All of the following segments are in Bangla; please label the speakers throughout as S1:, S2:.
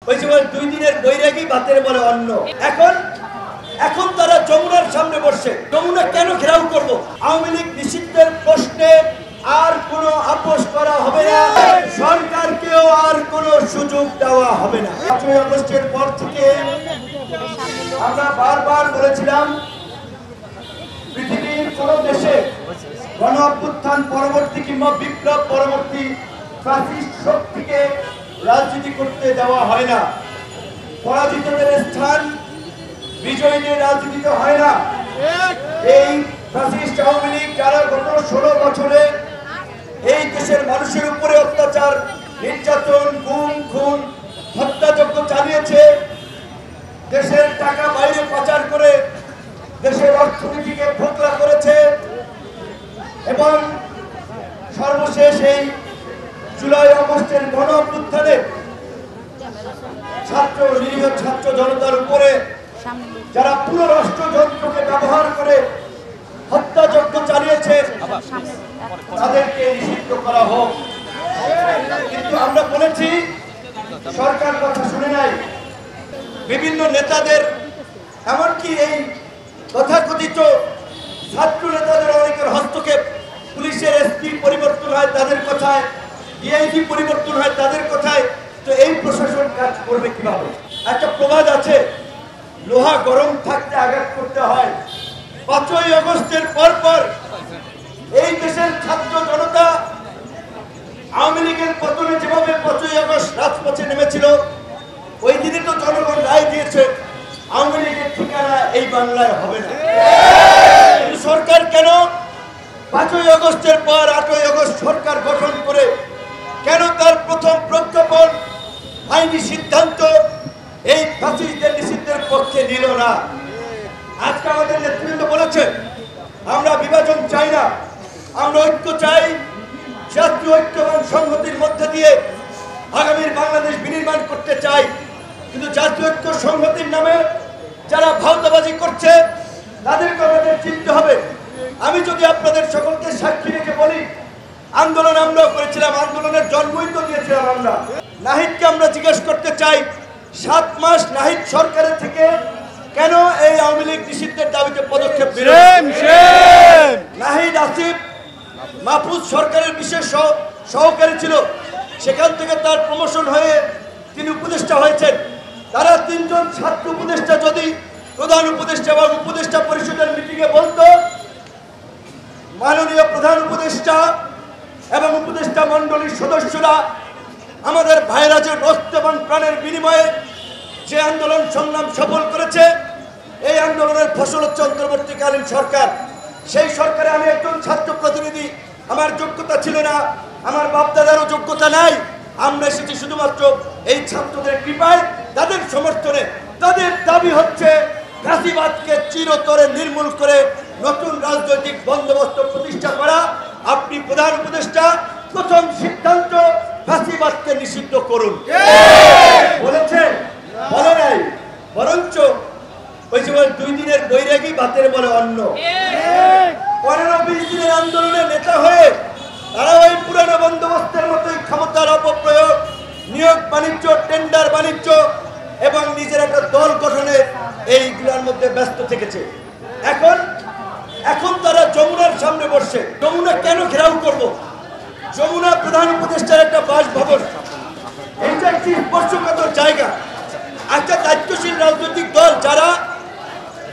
S1: ওই যে 2 দিনের বৈরাগী বাতের বলে অন্য। এখন তারা যমুনার সামনে বসে। যমুনা কেন ঘেরাও করব? আওয়ামী লীগ নিষিদ্ধের প্রশ্নে আর কোনো আপোষ করা হবে না, সরকারকেও আর কোনো সুযোগ দেওয়া হবে না। 5ই আগস্টের পর থেকে আমরা বারবার বলেছিলাম, পৃথিবীর কোন দেশে গণ অভ্যুত্থান পরবর্তী কিংবা বিপ্লব পরবর্তী ফ্যাসিস্ট শক্তিকে রাজনীতি করতে দেওয়া হয় না। পরাজিতদের স্থান বিজয়ীদের রাজনীতিতে হয় না। এই ফ্যাসিস্ট আওয়ামী লীগ যারা গত 16 বছরে এই দেশের মানুষের উপরে অত্যাচার, নির্যাতন, গুম, খুন, হত্যাযজ্ঞ চালিয়েছে, দেশের টাকা বাইরে পাচার করে দেশের অর্থনীতিকে খোকলা করেছে এবং সর্বশেষ এই জুলাই আগস্টের গণ অভ্যুত্থানে নিরীহ ছাত্র জনতার উপরে যারা পুরো রাষ্ট্রযন্ত্রকে ব্যবহার করে হত্যাযজ্ঞ চালিয়েছে তাদেরকে নিষিদ্ধ করা হোক। কিন্তু আমরা বলেছি, সরকার কথা শুনে নাই। বিভিন্ন নেতাদের, এমনকি এই তথাকথিত ছাত্র নেতাদের অনেকের হস্তক্ষেপ, পুলিশের এসপি পরিবর্তন হয় তাদের কথায়, ডিআইজি পরিবর্তন হয় তাদের কথায়। তো এই প্রশাসন কাজ করবে কিভাবে? একটা প্রবাদ আছে, লোহা গরম থাকতে আঘাত করতে হয়। 5ই আগস্টের পর এই দেশের ছাত্র জনতা আওয়ামী লীগের পতনে যেভাবে 5ই আগস্ট রাজপথে নেমেছিল, ওই দিনে তো জনগণ রায় দিয়েছে আওয়ামী লীগের ঠিকানা এই বাংলায় হবে না। সরকার কেন 5ই আগস্টের পর 8ই আগস্ট সরকার গঠন করে কেন তার প্রথম প্রজ্ঞাপন আইনি সিদ্ধান্ত এই ফ্যাসিস্টদের নিষিদ্ধের পক্ষে নিল না? আজকে আমাদের নেতৃবৃন্দ বলেছে, আমরা বিভাজন চাই না, আমরা ঐক্য চাই। জাতীয় ঐক্য এবং সংহতির মধ্যে দিয়ে আগামীর বাংলাদেশ বিনির্মাণ করতে চাই। কিন্তু জাতীয় ঐক্য সংহতির নামে যারা ভাওতাবাজি করছে তাদেরকে আমাদের চিনতে হবে। আমি যদি আপনাদের সকলকে সাক্ষী রেখে বলি, আন্দোলন আমরাও করেছিলাম, আন্দোলনের জন্মই তো দিয়েছিলাম আমরা। নাহিদকে আমরা জিজ্ঞেস করতে চাই, 7 মাস নাহিদ সরকারের থেকে কেন এই আওয়ামী লীগ নিষিদ্ধের দাবিতে পদক্ষেপ নিল? নাহিদ আসিফ মাহফুজ সরকারের বিশেষ সহকারী ছিল, সেখান থেকে তার প্রমোশন হয়ে তিনি উপদেষ্টা হয়েছেন। তারা 3 জন ছাত্র উপদেষ্টা যদি প্রধান উপদেষ্টা এবং উপদেষ্টা পরিষদের মিটিংয়ে বলতো, মাননীয় প্রধান উপদেষ্টা এবং উপদেষ্টা মণ্ডলীর সদস্যরা আমাদের ভাইরা যে রক্ত এবং প্রাণের বিনিময়ে যে আন্দোলন সংগ্রাম সফল করেছে, এই আন্দোলনের ফসল হচ্ছে অন্তর্বর্তীকালীন সরকার। সেই সরকারে আমি একজন ছাত্র প্রতিনিধি, আমার যোগ্যতা ছিল না, আমার বাপদাদারও যোগ্যতা নাই। আমরা এসেছি শুধুমাত্র এই ছাত্রদের কৃপায়, তাদের সমর্থনে। তাদের দাবি হচ্ছে ফ্যাসিবাদকে চিরতরে নির্মূল করে নতুন রাজনৈতিক বন্দোবস্ত প্রতিষ্ঠা করা। আপনি প্রধান উপদেষ্টা, প্রথম সিদ্ধান্ত ফ্যাসিবাদকে নিষিদ্ধ করুন। বলেছে? বলে নাই। বরঞ্চ ওই যে 2 দিনের বৈরাগী বাতের বলে অন্য। 15-20 দিনের আন্দোলনের নেতা হয়ে তারা ওই পুরানো বন্দোবস্তের মতোই ক্ষমতার অপপ্রয়োগ, নিয়োগ বাণিজ্য, টেন্ডার বাণিজ্য এবং নিজের একটা দল গঠনে এইগুলোর মধ্যে ব্যস্ত থেকেছে। এখন তারা যমুনার সামনে বসছে। যমুনা কেন ঘেরাও করব? যমুনা প্রধান উপদেষ্টার একটা বাসভবন, এইটা একটি স্পর্শকাতর জায়গা। একটা দায়িত্বশীল রাজনৈতিক দল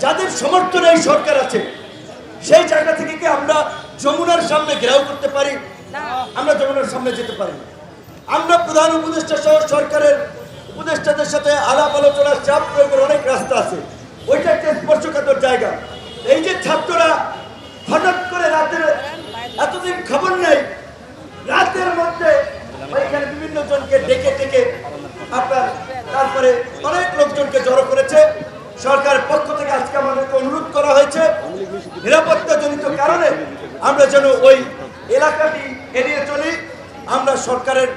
S1: যাদের সমর্থনে এই সরকার আছে, সেই জায়গা থেকে কি আমরা যমুনার সামনে ঘেরাও করতে পারি? আমরা যমুনার সামনে যেতে পারি না। আমরা প্রধান উপদেষ্টা সহ সরকারের উপদেষ্টাদের সাথে আলাপ আলোচনার চাপ প্রয়োগের অনেক রাস্তা আছে, ওইটা একটা স্পর্শকাতর জায়গা। এই যে ছাত্ররা হঠাৎ করে রাতের, এতদিন খবর নেই, রাতের মধ্যে ওইখানে বিভিন্ন জনকে ডেকে আপনার তারপরে অনেক লোকজনকে জড়ো করেছে। সরকারের পক্ষ থেকে আজকে আমাদেরকে অনুরোধ করা হয়েছে, নিরাপত্তাজনিত কারণে আমরা যেন ওই এলাকাটি এড়িয়ে চলি। আমরা সরকারের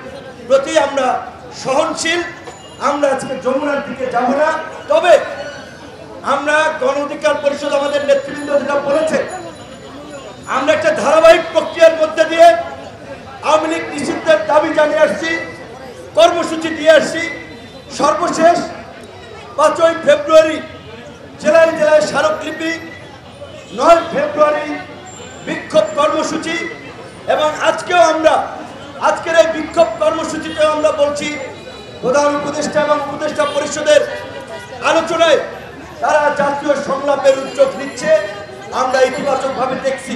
S1: প্রতি আমরা সহনশীল। আমরা আজকে যমুনার দিকে যাব না। তবে আমরা গণ অধিকার পরিষদ আমাদের নেতৃবৃন্দ যেটা বলেছে, আমরা একটা ধারাবাহিক প্রক্রিয়ার মধ্যে দিয়ে আওয়ামী লীগ নিষিদ্ধের দাবি জানিয়ে আসছি, কর্মসূচি দিয়ে আসছি। সর্বশেষ 5ই ফেব্রুয়ারি জেলায় জেলায় স্মারকলিপি, 9 ফেব্রুয়ারি বিক্ষোভ কর্মসূচি এবং আজকের এই বিক্ষোভ কর্মসূচিতে আমরা বলছি প্রধান উপদেষ্টা এবং উপদেষ্টা পরিষদের আলোচনায় তারা জাতীয় সংলাপের উদ্যোগ নিচ্ছে, আমরা ইতিবাচকভাবে দেখছি।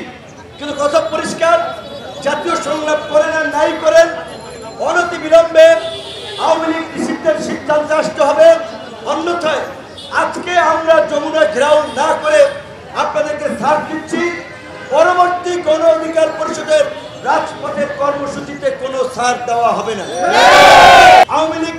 S1: কিন্তু কথা পরিষ্কার, জাতীয় সংলাপ করেন আর নাই করেন, অনতিবিলম্বে আওয়ামী লীগ নিষিদ্ধের সিদ্ধান্তে আসতে হবে। অন্যথায় আজকে আমরা যমুনা ঘেরাও না করে আপনাদেরকে ছাড় দিচ্ছি, পরবর্তী গণ অধিকার পরিষদের রাজপথের কর্মসূচিতে কোনো ছাড় দেওয়া হবে না। আওয়ামী লীগ